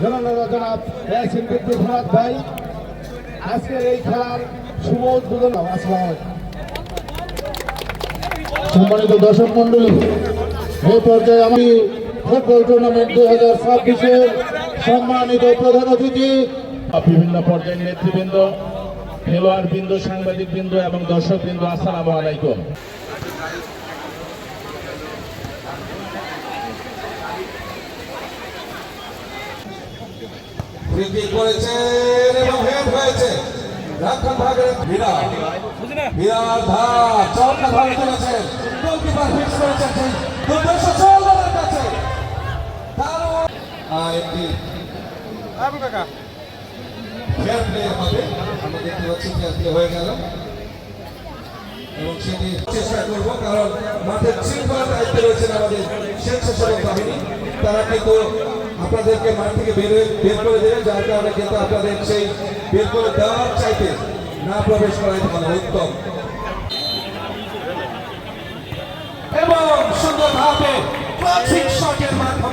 জনাব ফরহাদ ভাই আজকের এই খেলার শুভ উদ্বোধন। সম্মানিত দর্শক মন্ডলী, এই পর্যায়ে আমি ফুটবল টুর্নামেন্ট 2026-এর সম্মানিত প্রধান অতিথি, বিভিন্ন পর্যায়ের নেতৃবৃন্দ, খেলোয়াড় বৃন্দ, সাংবাদিক বৃন্দ এবং দর্শক বৃন্দ, আসসালামু আলাইকুম। হয়ে গেল এবং সেটি চেষ্টা করবো, কারণ মাঠের শৃঙ্খলার দায়িত্বে রয়েছেন আমাদের স্বেচ্ছাসেবক বাহিনী। তারা কিন্তু আপনাদেরকে মাঠ থেকে বের করে দেবে, যার কারণে কিন্তু আপনাদের সেই বের করে দেওয়ার চাইতে না প্রবেশ করাই ভালো উত্তম। এবং সুন্দরভাবে ক্লাসিক শটের মাধ্যমে